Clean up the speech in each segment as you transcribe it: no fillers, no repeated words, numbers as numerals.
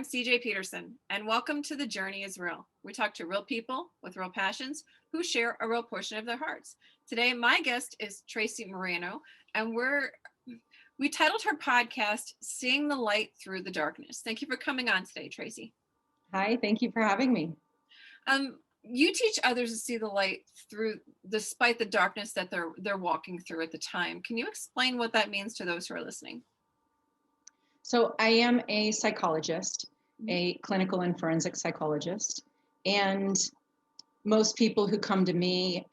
CJ Peterson, and welcome to The Journey is Real. We talk to real people with real passions who share a real portion of their hearts. Today, my guest is Traci Moreno, and we titled her podcast, Seeing the Light Through the Darkness. Thank you for coming on today, Traci. Hi, thank you for having me. You teach others to see the light through, despite the darkness that they're walking through at the time. Can you explain what that means to those who are listening? So I am a psychologist, a clinical and forensic psychologist, and most people who come to me,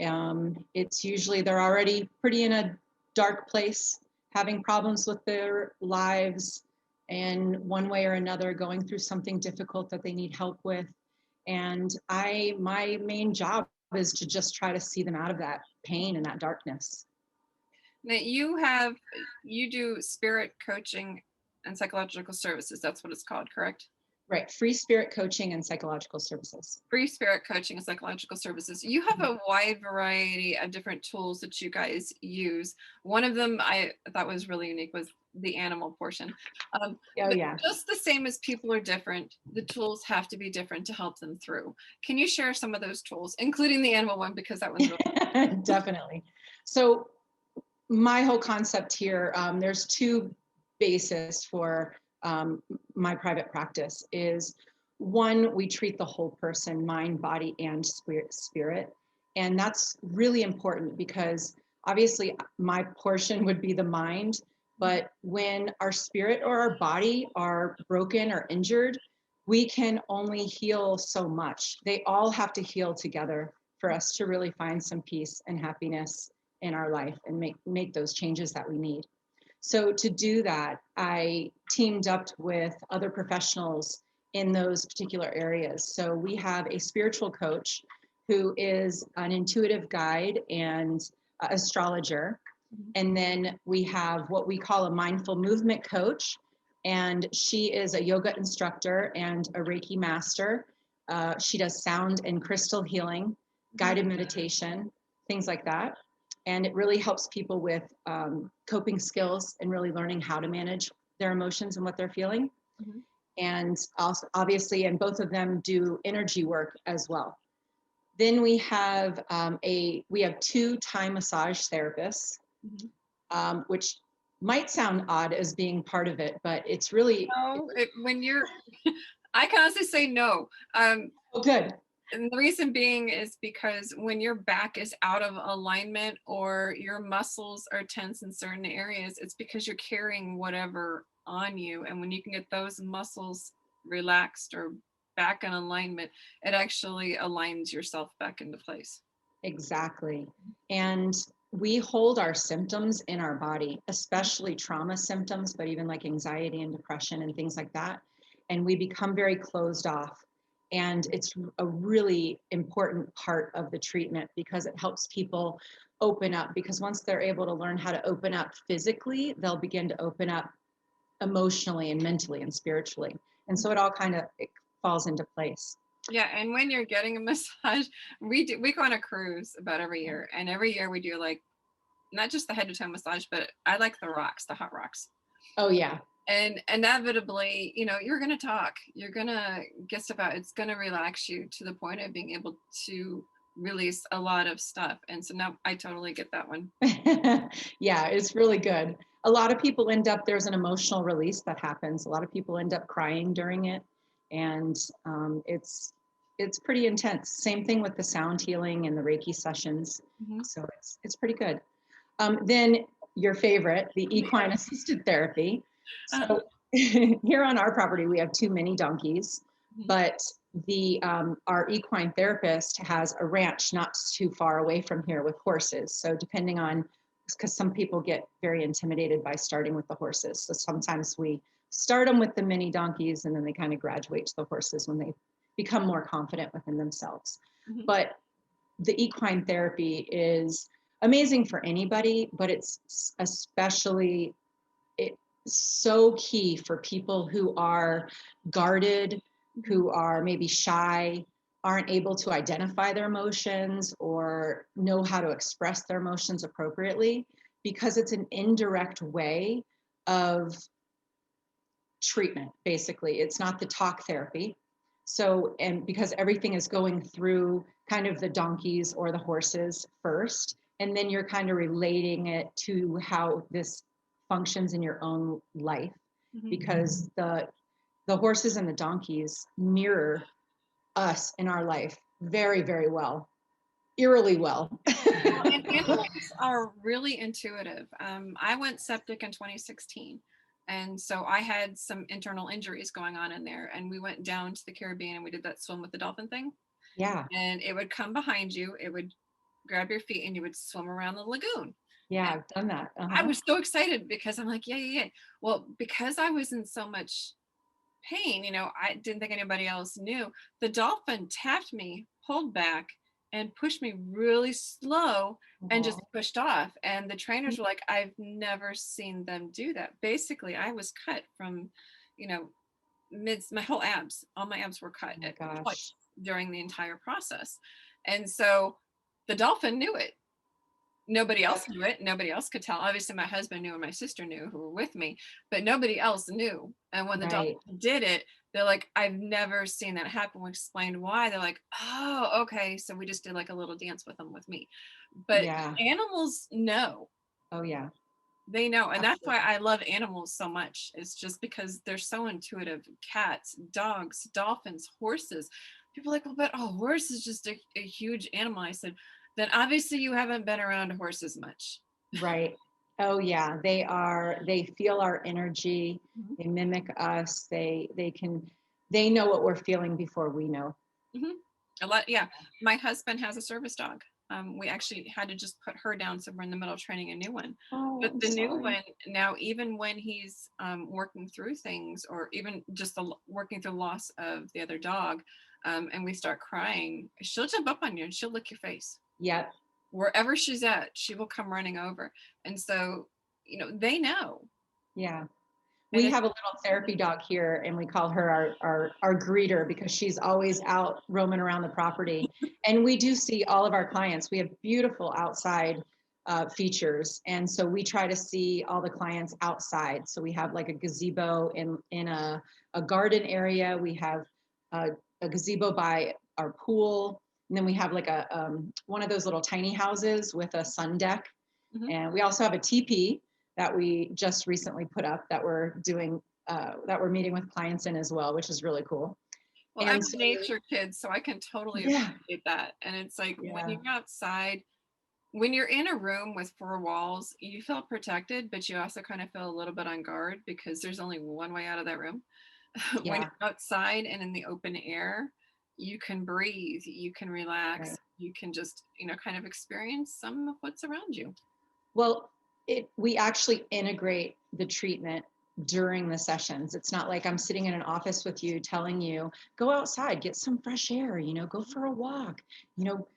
it's usually they're already pretty in a dark place, having problems with their lives, and one way or another going through something difficult that they need help with. And my main job is to just try to see them out of that pain and that darkness. Now you do spirit coaching and psychological services. That's what it's called, correct? Right. Free spirit coaching and psychological services. Free spirit coaching and psychological services. You have a wide variety of different tools that you guys use. One of them I thought was really unique was the animal portion. Yeah. Just the same as people are different, the tools have to be different to help them through. Can you share some of those tools, including the animal one, because that one's really Definitely. So my whole concept here, there's two basis for my private practice is one, we treat the whole person, mind, body, and spirit. And that's really important because obviously my portion would be the mind, but when our spirit or our body are broken or injured, we can only heal so much. They all have to heal together for us to really find some peace and happiness in our life and make those changes that we need. So to do that, I teamed up with other professionals in those particular areas. So we have a spiritual coach who is an intuitive guide and astrologer. And then we have what we call a mindful movement coach. And she is a yoga instructor and a Reiki master. She does sound and crystal healing, guided meditation, things like that. And it really helps people with coping skills and really learning how to manage their emotions and what they're feeling. And also, obviously, and both of them do energy work as well. Then we have two Thai massage therapists, which might sound odd as being part of it, but it's really I can honestly say no. Oh, good. And the reason being is because when your back is out of alignment or your muscles are tense in certain areas, it's because you're carrying whatever on you. And when you can get those muscles relaxed or back in alignment, it actually aligns yourself back into place. Exactly. And we hold our symptoms in our body, especially trauma symptoms, but even like anxiety and depression and things like that. And we become very closed off. And it's a really important part of the treatment because it helps people open up. Because once they're able to learn how to open up physically, they'll begin to open up emotionally and mentally and spiritually. And so it all kind of falls into place. Yeah, and when you're getting a massage, we go on a cruise about every year. And every year we do like, not just the head to toe massage, but I like the rocks, the hot rocks. Oh, yeah. And inevitably, you're going to talk, you're going to get stuff out. It's going to relax you to the point of being able to release a lot of stuff. And so now I totally get that one. Yeah, it's really good. A lot of people there's an emotional release that happens. A lot of people end up crying during it. And it's pretty intense. Same thing with the sound healing and the Reiki sessions. So it's pretty good. Then your favorite, the equine assisted therapy. So here on our property, we have 2 mini donkeys, but our equine therapist has a ranch not too far away from here with horses. So depending on, because some people get very intimidated by starting with the horses. So sometimes we start them with the mini donkeys and then they kind of graduate to the horses when they become more confident within themselves. But the equine therapy is amazing for anybody, but it's especially so key for people who are guarded, who are maybe shy, aren't able to identify their emotions or know how to express their emotions appropriately, because it's an indirect way of treatment, basically. It's not the talk therapy. So, and because everything is going through kind of the donkeys or the horses first, and then you're kind of relating it to how this functions in your own life, because the horses and the donkeys mirror us in our life very, very well, eerily well. Well, and animals are really intuitive. I went septic in 2016. And so I had some internal injuries going on in there. And we went down to the Caribbean and we did that swim with the dolphin thing. Yeah, And it would come behind you, it would grab your feet, and you would swim around the lagoon. yeah, And I've done that. I was so excited because I'm like, yeah, yeah, yeah. Well, because I was in so much pain, I didn't think anybody else knew. The dolphin tapped me, pulled back, and pushed me really slow and just pushed off. And the trainers were like, I've never seen them do that. Basically, I was cut from, you know, my whole abs, all my abs were cut Oh my twice gosh. during the entire process. And so the dolphin knew it. Nobody else knew it. Nobody else could tell. Obviously, my husband knew and my sister knew who were with me, but nobody else knew. And when the dolphin Right. did it, they're like, I've never seen that happen. We explained why. They're like, oh, okay. So we just did like a little dance with them with me. But Yeah. animals know. Oh yeah. They know. And that's why Absolutely. I love animals so much. It's just because they're so intuitive. Cats, dogs, dolphins, horses. People are like, well, but a horse is just a huge animal. I said, then obviously you haven't been around horses much. Right. Oh yeah. They feel our energy. Mhm. They mimic us. They know what we're feeling before we know. Mhm. A lot, yeah. My husband has a service dog. We actually had to just put her down, so we're in the middle of training a new one. Oh, But I'm the new sorry. one now, even when he's working through things, or even just working through loss of the other dog, and we start crying, she'll jump up on you and she'll lick your face. Yep. Wherever she's at, she will come running over. And so, they know. Yeah. And We it's have a little therapy dog here, and we call her our greeter because she's always out roaming around the property. And we do see all of our clients. We have beautiful outside features, and so we try to see all the clients outside. So we have like a gazebo in a garden area. We have a gazebo by our pool, and then we have like a one of those little tiny houses with a sun deck, Mhm. and we also have a teepee that we just recently put up that we're doing that we're meeting with clients in as well, which is really cool. Well, I'm And a so nature kid, so I can totally yeah, appreciate that. And it's like when yeah, you're outside, when you're in a room with four walls, you feel protected, but you also kind of feel a little bit on guard because there's only one way out of that room. When yeah, you're outside and in the open air, you can breathe, you can relax, right. you can just, kind of experience some of what's around you. Well, we actually integrate the treatment during the sessions. It's not like I'm sitting in an office with you telling you, go outside, get some fresh air, go for a walk, you know,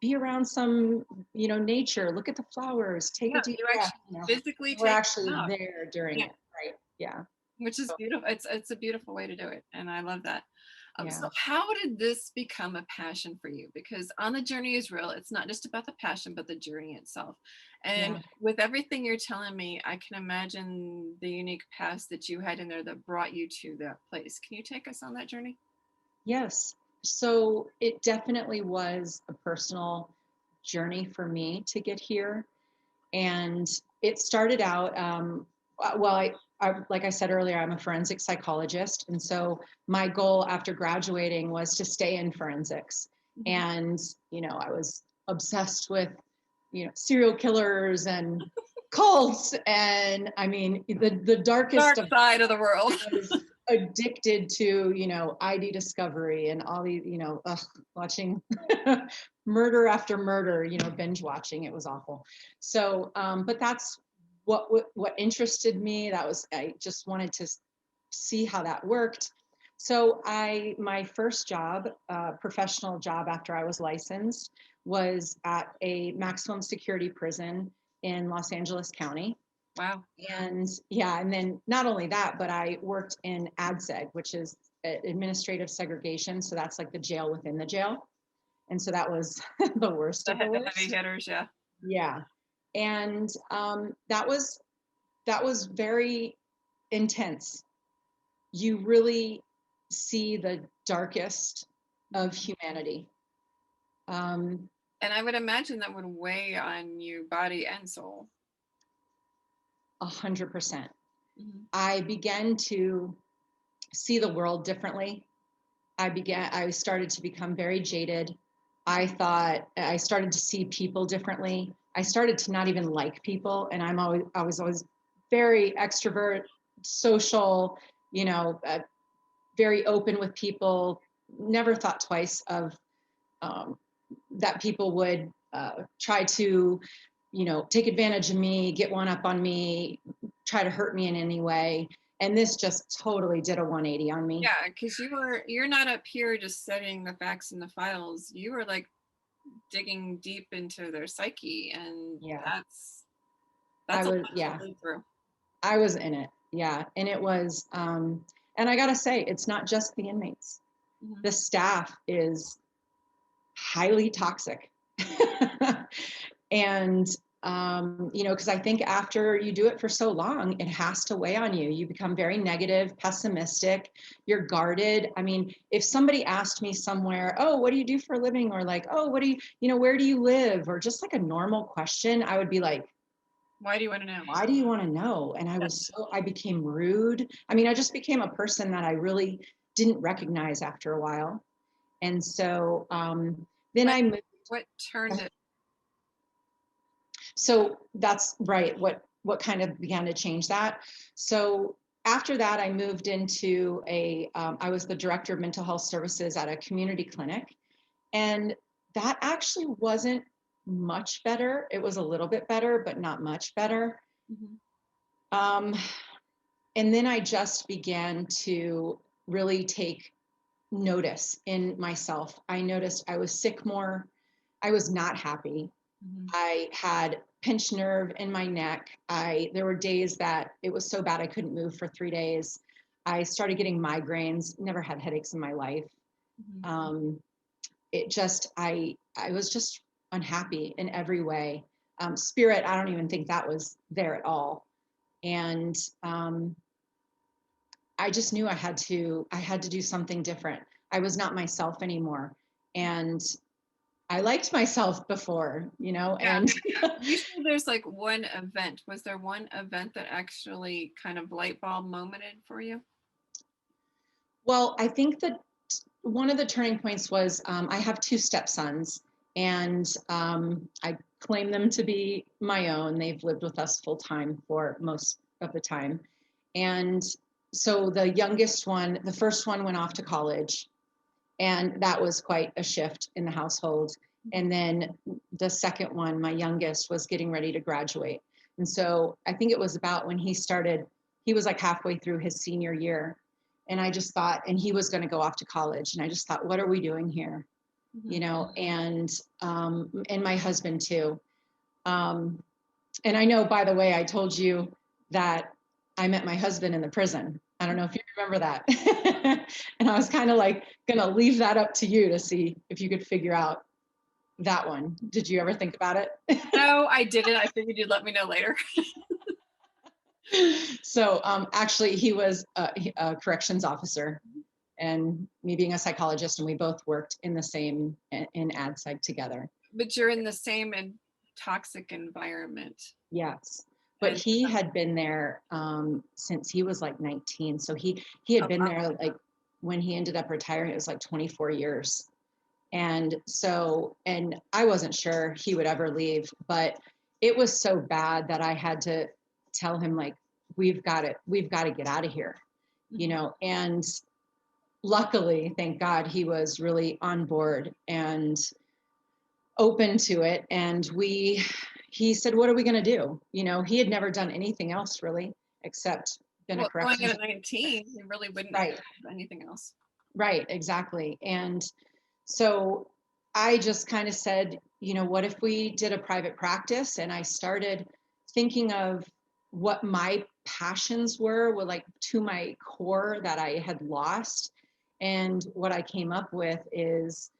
be around some, nature, look at the flowers, take a Yeah, deep you breath, actually physically we're take it actually out. there during Yeah. it, right? Yeah. Which is So, beautiful. It's a beautiful way to do it, and I love that. yeah. So how did this become a passion for you? Because On the Journey is Real, it's not just about the passion, but the journey itself. And Yeah. with everything you're telling me, I can imagine the unique past that you had in there that brought you to that place. Can you take us on that journey? Yes. So it definitely was a personal journey for me to get here. And it started out, well, like I said earlier, I'm a forensic psychologist. And so my goal after graduating was to stay in forensics. Mhm. And, I was obsessed with, serial killers and cults. And I mean, the darkest Dark of side of the world. was addicted to, ID discovery and all these, watching murder after murder, binge watching. It was awful. So, but that's what interested me. I just wanted to see how that worked. So my first job, professional job after I was licensed, was at a maximum security prison in Los Angeles County. Wow. And yeah, and then not only that, but I worked in ADSEG, which is administrative segregation. So that's like the jail within the jail. And so that was the worst of the The heavy worst. hitters, yeah. Yeah. And that was very intense. you really see the darkest of humanity. And I would imagine that would weigh on you, body and soul. 100%. Mm-hmm. I began to see the world differently. I started to become very jaded. I started to see people differently. I started to not even like people. And I was always very extrovert, social, very open with people. Never thought twice of that people would try to, take advantage of me, get one up on me, try to hurt me in any way. And this just totally did a 180 on me. Yeah, because you're not up here just studying the facts and the files. You were like digging deep into their psyche, and Yeah, that's a lot yeah, to live through. I was in it. Yeah. And it was, and I got to say, it's not just the inmates. Mm-hmm. The staff is highly toxic. And, because I think after you do it for so long, it has to weigh on you. You become very negative, pessimistic, you're guarded. I mean, if somebody asked me somewhere, oh, what do you do for a living? Or like, oh, where do you live? Or just like a normal question, I would be like, why do you want to know? Why do you want to know? And I became rude. I mean, I just became a person that I really didn't recognize after a while. And so then I moved. What turned it? So that's right. What kind of began to change that? So after that, I moved into I was the director of mental health services at a community clinic. And that actually wasn't much better. It was a little bit better, but not much better. Mm-hmm. And then I just began to really take notice in myself. I noticed I was sick more. I was not happy. Mm-hmm. I had pinched nerve in my neck. There were days that it was so bad I couldn't move for 3 days. I started getting migraines. Never had headaches in my life. Mm-hmm. I was just unhappy in every way. Spirit, I don't even think that was there at all. And I just knew I had to do something different. I was not myself anymore. And I liked myself before, Yeah. and Usually there's like one event. Was there one event that actually kind of light bulb momented for you? Well, I think that one of the turning points was I have 2 stepsons, and I claim them to be my own. They've lived with us full time for most of the time. And so the youngest one, the first one went off to college, and that was quite a shift in the household. And then the second one, my youngest, was getting ready to graduate. And so I think it was about when he was like halfway through his senior year. And I just thought, and he was going to go off to college. And I just thought, what are we doing here? Mm-hmm. And my husband too. And I know, by the way, I told you that I met my husband in the prison. I don't know if you remember that. And I was kind of like going to leave that up to you to see if you could figure out that one. Did you ever think about it? No, I didn't. I figured you'd let me know later. So actually, he was a corrections officer, and me being a psychologist, and we both worked in the same in ad psych together. But you're in the same toxic environment. Yes. But he had been there since he was like 19. So he had been there like when he ended up retiring, it was like 24 years. And so, and I wasn't sure he would ever leave, but it was so bad that I had to tell him, like, we've got to get out of here, and luckily, thank God, he was really on board and open to it. And he said, what are we going to do? He had never done anything else really, except been a corrections. Going at 19, he really wouldn't have anything else. Right, exactly. And so I just kind of said, what if we did a private practice? And I started thinking of what my passions were like to my core that I had lost. And what I came up with is,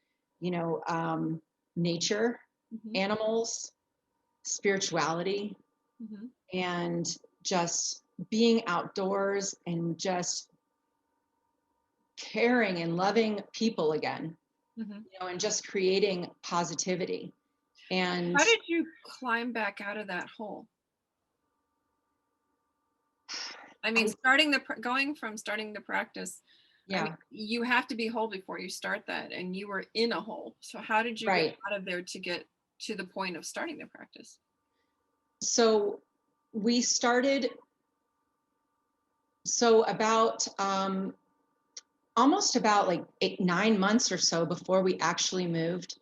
nature, mm-hmm. animals, spirituality, mm-hmm. and just being outdoors and just caring and loving people again, Mhm. and just creating positivity. And How did you climb back out of that hole? I mean, I, going from starting the practice, I mean, yeah, you have to be whole before you start that, and you were in a hole. So how did you get right. out of there to get to the point of starting the practice? So we started, so about almost about like 9 months or so before we actually moved,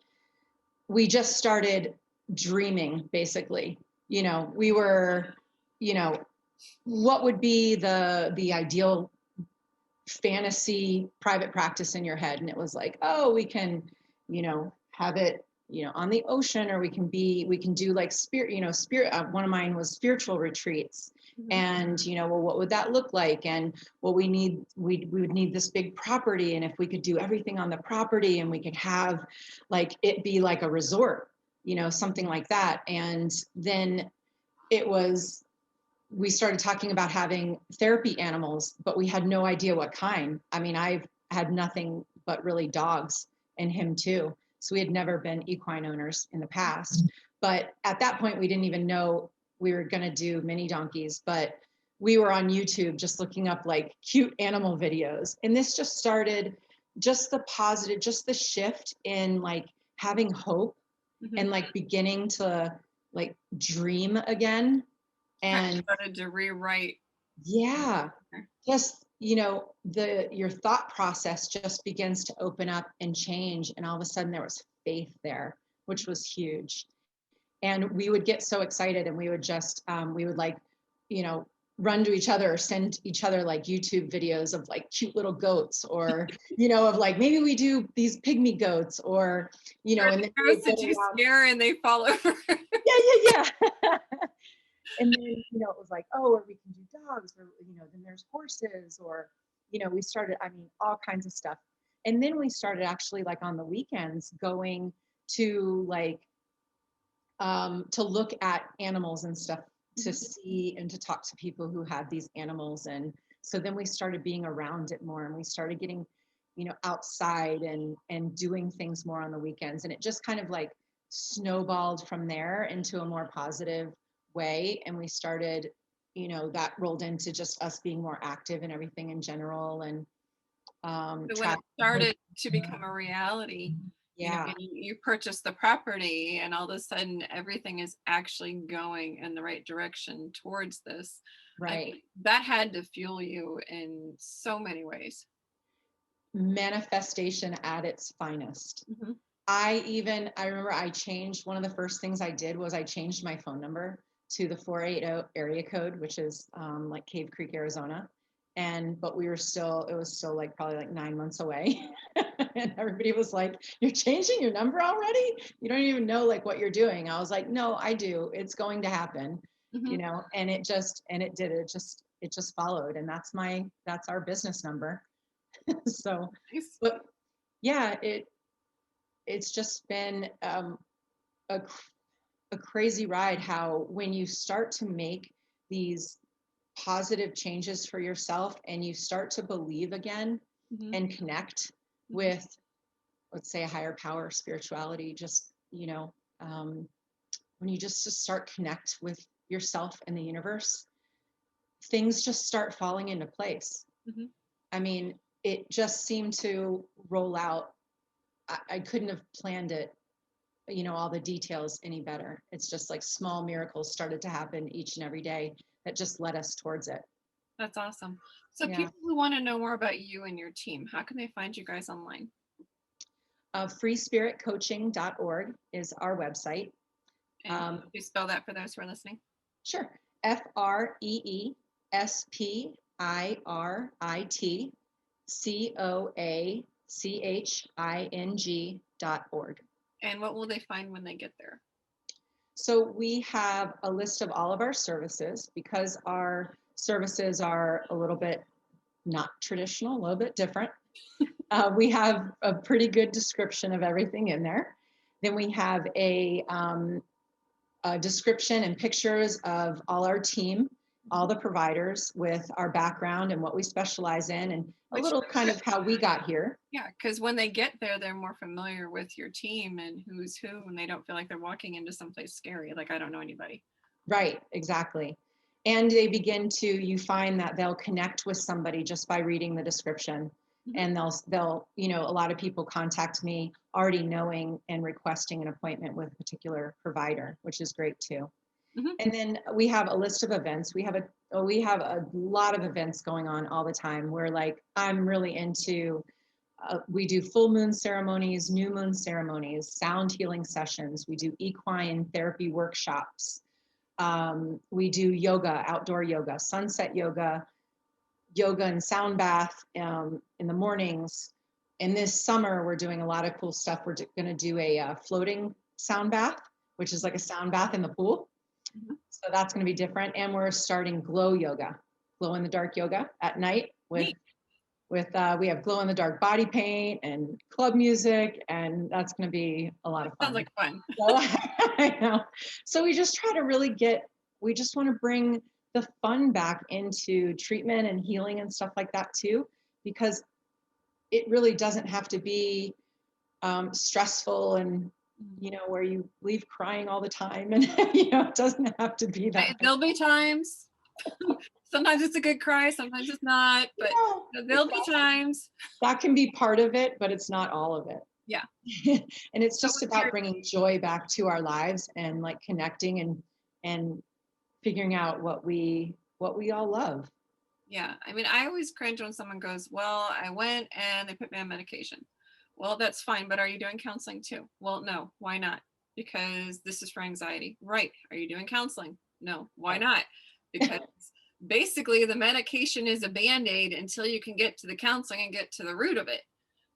we just started dreaming, basically. We were, you know, what would be the ideal fantasy private practice in your head? And it was like, oh, we can, have it, on the ocean, or we can do like spirit. One of mine was spiritual retreats. Mhm. And, well, what would that look like? And well, we would need this big property. And if we could do everything on the property, and we could have like, it be like a resort, something like that. And then it was, we started talking about having therapy animals, but we had no idea what kind. I mean, I've had nothing but really dogs, and him too. So we had never been equine owners in the past. But at that point, we didn't even know we were going to do mini donkeys. But we were on YouTube just looking up like cute animal videos. And this just started, just the positive, just the shift in like having hope, Mhm. and like beginning to like dream again. Kind And of started to rewrite. yeah, just, your thought process just begins to open up and change. And all of a sudden there was faith there, which was huge. And we would get so excited, and we would just, we would like, you know, run to each other or send each other like YouTube videos of like cute little goats, or, of like, maybe we do these pygmy goats, or, Or and the then we would ghosts go that you around. scare and they fall over. Yeah. And then, it was like, oh, or we can do dogs, or, then there's horses, or, we started, I mean, all kinds of stuff. And then we started actually like on the weekends going to like, to look at animals and stuff, to Mhm. see and to talk to people who had these animals. And so then we started being around it more, and we started getting, outside and doing things more on the weekends. And it just kind of like snowballed from there into a more positive way. And we started, that rolled into just us being more active and everything in general. And So when it track. started to become a reality, Yeah, you purchase the property, and all of a sudden everything is actually going in the right direction towards this. I right. think that had to fuel you in so many ways. Manifestation at its finest. Mhm. I remember I changed, one of the first things I did was I changed my phone number to the 480 area code, which is like Cave Creek, Arizona. But it was still like probably like 9 months away. And everybody was like, you're changing your number already? You don't even know like what you're doing. I was like, no, I do. It's going to happen, Mhm. and it did. It just followed. And that's our business number. So, Nice. but yeah, it's just been a, a crazy ride, how when you start to make these positive changes for yourself, and you start to believe again Mhm. and connect Mhm. with, let's say, a higher power, spirituality, just, when you just start connect with yourself and the universe, things just start falling into place. Mhm. I mean, it just seemed to roll out. I couldn't have planned it, all the details any better. It's just like small miracles started to happen each and every day that just led us towards it. That's awesome. So Yeah. people who want to know more about you and your team, how can they find you guys online? Freespiritcoaching.org is our website. And Um, you spell that for those who are listening? sure. FREESPIRITCOACHING.org. And what will they find when they get there? So we have a list of all of our services, because our services are a little bit not traditional, a little bit different. We have a pretty good description of everything in there. Then we have a description and pictures of all our team, all the providers with our background and what we specialize in, and a Which little kind of how we got here. yeah, because when they get there, they're more familiar with your team and who's who, and they don't feel like they're walking into someplace scary. Like, I don't know anybody. Right, exactly. And they begin to, you find that they'll connect with somebody just by reading the description. Mhm. And they'll, a lot of people contact me already knowing and requesting an appointment with a particular provider, which is great too. Mhm. And then we have a list of events. We have a lot of events going on all the time. We're like, I'm really into, we do full moon ceremonies, new moon ceremonies, sound healing sessions. We do equine therapy workshops. We do yoga, outdoor yoga, sunset yoga, yoga and sound bath in the mornings. And this summer, we're doing a lot of cool stuff. We're going to do a floating sound bath, which is like a sound bath in the pool. Mhm. So that's going to be different. And we're starting glow yoga, glow in the dark yoga at night with Neat. we have glow in the dark body paint and club music, and that's going to be a lot of Sounds fun. like fun. So, I know. So we just try to really we just want to bring the fun back into treatment and healing and stuff like that too, because it really doesn't have to be stressful and, where you leave crying all the time. And, it doesn't have to be that. There'll be times. Sometimes it's a good cry, sometimes it's not, but there'll be times. That can be part of it, but it's not all of it. Yeah. And it's So just with about bringing joy back to our lives and like connecting and figuring out what we all love. yeah, I mean, I always cringe when someone goes, well, I went and they put me on medication. Well, that's fine, but are you doing counseling too? Well, no. Why not? Because this is for anxiety. Right. Are you doing counseling? No. Why not? Because basically the medication is a band-aid until you can get to the counseling and get to the root of it.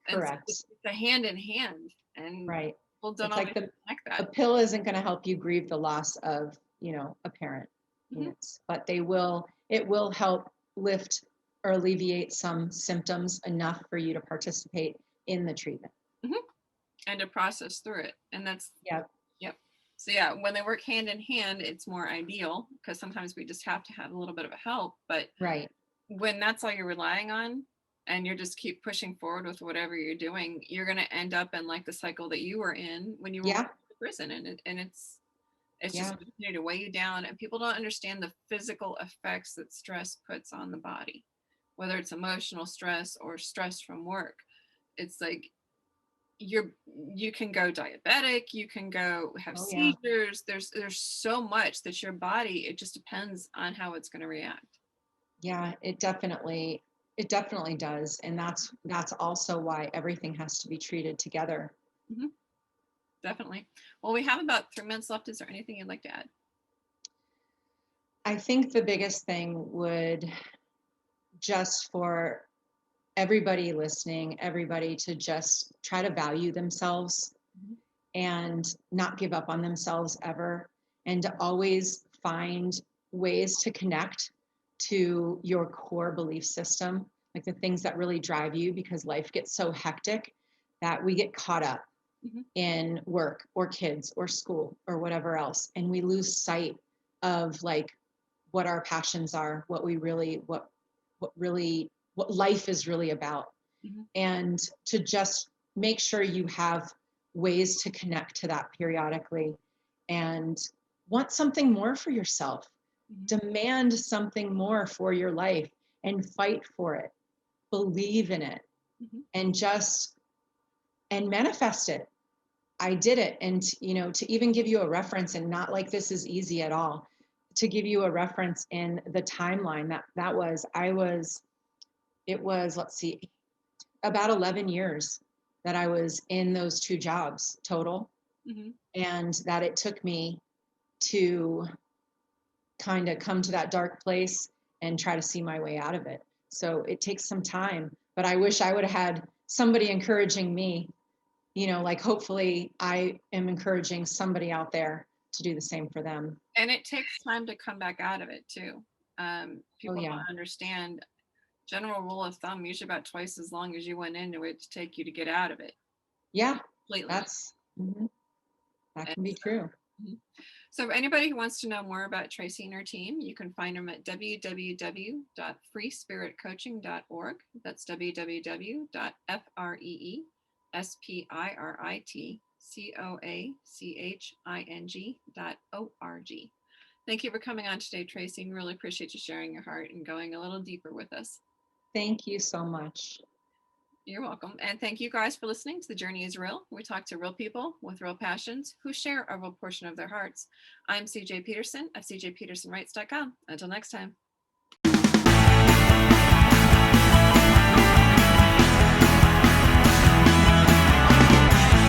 And so Correct. it's a hand in hand, and Right. people don't It's always like connect a that. pill isn't going to help you grieve the loss of, a parent. Mhm. But it will help lift or alleviate some symptoms enough for you to participate in the treatment. Mhm. And to process through it. And that's, Yeah. yep. So yeah, when they work hand in hand, it's more ideal because sometimes we just have to have a little bit of a help. But Right. when that's all you're relying on and you just keep pushing forward with whatever you're doing, you're going to end up in like the cycle that you were in when you were Yeah. in prison. And it's Yeah. just continue to weigh you down, and people don't understand the physical effects that stress puts on the body, whether it's emotional stress or stress from work. It's like you can go diabetic, you can go have Oh yeah. seizures. There's so much that your body, it just depends on how it's going to react. Yeah, it definitely does. And that's also why everything has to be treated together. Hmm. Definitely. Well, we have about 3 minutes left. Is there anything you'd like to add? I think the biggest thing would just for everybody listening, everybody to just try to value themselves Mhm. and not give up on themselves ever, and to always find ways to connect to your core belief system, like the things that really drive you, because life gets so hectic that we get caught up Mhm. in work or kids or school or whatever else, and we lose sight of like what our passions are, what life is really about. Mhm. And to just make sure you have ways to connect to that periodically, and want something more for yourself. Mhm. Demand something more for your life and fight for it. Believe in it Mhm. and manifest it. I did it. And, to even give you a reference, and not like this is easy at all, to give you a reference in the timeline it was, let's see, about 11 years that I was in those two jobs total, Mhm. and that it took me to kind of come to that dark place and try to see my way out of it. So it takes some time, but I wish I would have had somebody encouraging me, like hopefully I am encouraging somebody out there to do the same for them. And it takes time to come back out of it too. Oh People yeah. don't understand. General rule of thumb, usually about twice as long as you went into it to take you to get out of it Yeah. completely. That And can be so, true. mhm. So if anybody who wants to know more about Traci and her team, you can find them at www.freespiritcoaching.org. That's www.freespiritcoaching.org. Thank you for coming on today, Traci, and really appreciate you sharing your heart and going a little deeper with us. Thank you so much. You're welcome. And thank you guys for listening to The Journey is Real. We talk to real people with real passions who share a real portion of their hearts. I'm CJ Peterson of cjpetersonwrites.com. Until next time.